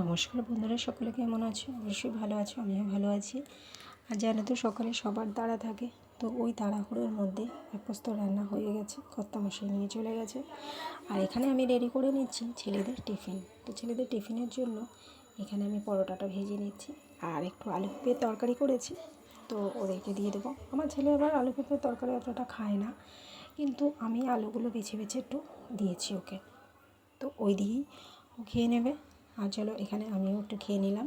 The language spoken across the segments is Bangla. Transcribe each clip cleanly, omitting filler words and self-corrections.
নমস্কার বন্ধুরা, সকলে কেমন আছো? অবশ্যই ভালো আছো, আমিও ভালো আছি। আর জানো তো, সকালে সবার তাড়া থাকে, তো ওই তাড়াহুড়োর মধ্যে ব্রেকফাস্ট রান্না হয়ে গেছে, কর্তামশাই নিয়ে চলে গেছে। আর এখানে আমি রেডি করে নিচ্ছি ছেলেদের টিফিন। তো ছেলেদের টিফিনের জন্য এখানে আমি পরোটাটা ভেজে নিচ্ছি আর একটু আলু পেঁপের তরকারি করেছি, তো ওদেরকে দিয়ে দেবো। আমার ছেলে আবার আলু পেঁপের তরকারি অতটা খায় না, কিন্তু আমি আলুগুলো বেছে বেছে একটু দিয়েছি ওকে, তো ওই দিয়েই ও খেয়ে নেবে। আর চলো, এখানে আমিও একটু খেয়ে নিলাম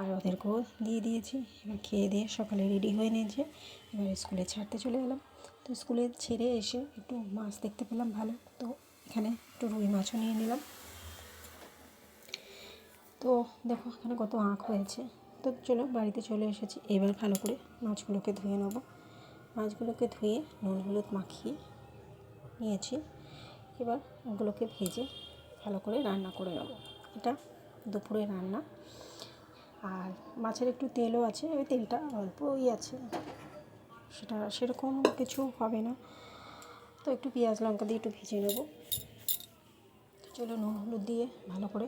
আর ওদেরকেও দিয়ে দিয়েছি। এবার খেয়ে দিয়ে সকালে রেডি হয়ে নিয়েছে, এবার স্কুলে ছাড়তে চলে এলাম। তো স্কুলে ছেড়ে এসে একটু মাছ দেখতে পেলাম ভালো, তো এখানে একটু রুই মাছও নিয়ে নিলাম। তো দেখো এখানে কত আঁক হয়েছে। তো চলো, বাড়িতে চলে এসেছি, এবার ভালো করে মাছগুলোকে ধুয়ে নেবো। মাছগুলোকে ধুয়ে নুন হলুদ মাখিয়ে নিয়েছি, এবার ওগুলোকে ভেজে ভালো করে রান্না করে নেবো। এটা দুপুরে রান্না। আর মাছের একটু তেলও আছে, ওই তেলটা অল্পই আছে, সেটা সেরকম কিছু হবে না। তো একটু পেঁয়াজ লঙ্কা দিয়ে একটু ভেজে নেব। চলো, নুন হলুদ দিয়ে ভালো করে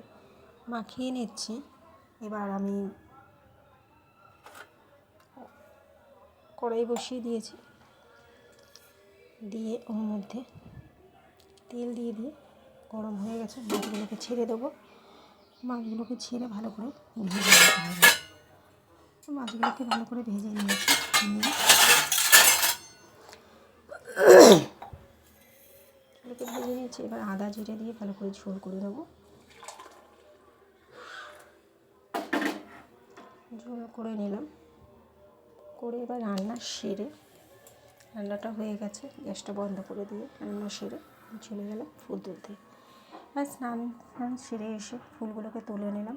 মাখিয়ে নিচ্ছি। এবার আমি কড়াই বসিয়ে দিয়েছি, দিয়ে ওর মধ্যে তেল দিয়ে গরম হয়ে গেছে, মাছগুলোকে ছেড়ে দেবো। মাছগুলোকে ছেড়ে ভালো করে ভেজে নিতে হবে। মাছগুলোকে ভালো করে ভেজে নিয়েছি, ভেজে নিয়েছি। এবার আদা জিরে দিয়ে ভালো করে ঝোল করে দেবো। ঝোল করে নিলাম, করে এবার রান্না সেরে, রান্নাটা হয়ে গেছে, গ্যাসটা বন্ধ করে দিয়ে রান্না সেরে চলে গেলাম ফুল তুলতে। আর স্নান সেরে এসে ফুলগুলোকে তুলে নিলাম।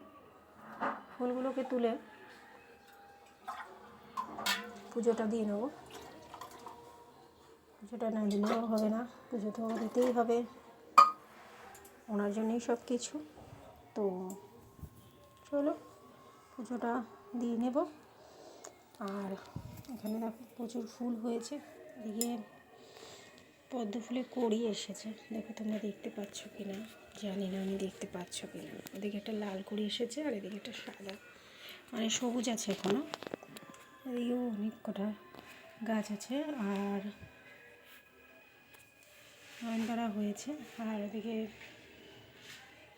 ফুলগুলোকে তুলে পুজোটা দিয়ে নেবো। পুজোটা না দিলেও হবে না, পুজো তো দিতেই হবে, ওনার জন্যই সব কিছু। তো চলো, পুজোটা দিয়ে নেব। আর এখানে দেখো প্রচুর ফুল হয়েছে, এদিকে পদ্ম ফুলে কড়ি এসেছে, দেখো তোমরা দেখতে পাচ্ছ কি না জানি না, আমি দেখতে পাচ্ছ কি না। ওদিকে একটা লাল কড়ি এসেছে আর এদিকে একটা সাদা, মানে সবুজ আছে এখনও। এদিকেও অনেক কটা গাছ আছে আর নয়নতারা হয়েছে। আর এদিকে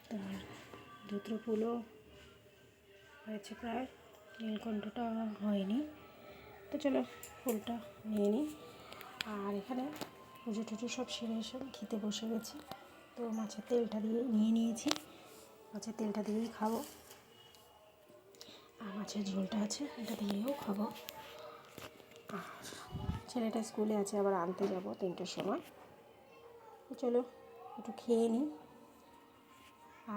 তোমার ধুত্র ফুলও হয়েছে প্রায়, নীলকণ্ঠটা হয়নি। তো চলো, ফুলটা নিয়ে নিই। আর এখানে পুজো টুজো সব সেরে এসে খেতে বসে গেছি। তো মাছের তেলটা দিয়ে নিয়ে নিয়েছি, মাছের তেলটা দিয়েই খাবো। আর মাছের ঝোলটা আছে, এটা দিয়েও খাবো। আর ছেলেটা স্কুলে আছে, আবার আনতে যাব 3টের সময়। তো চলো একটু খেয়ে নিই।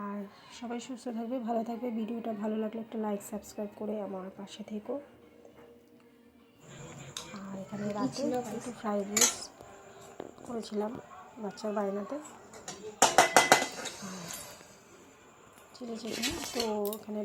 আর সবাই সুস্থ থাকবে, ভালো থাকবে। ভিডিওটা ভালো লাগলে একটা লাইক সাবস্ক্রাইব করে আমার পাশে থেকো। আর এখানে রাতে একটু ফ্রাইড রাইস করেছিলাম বাচ্চার বায়নাতে, আর চিলি চিকেন। তো এখানে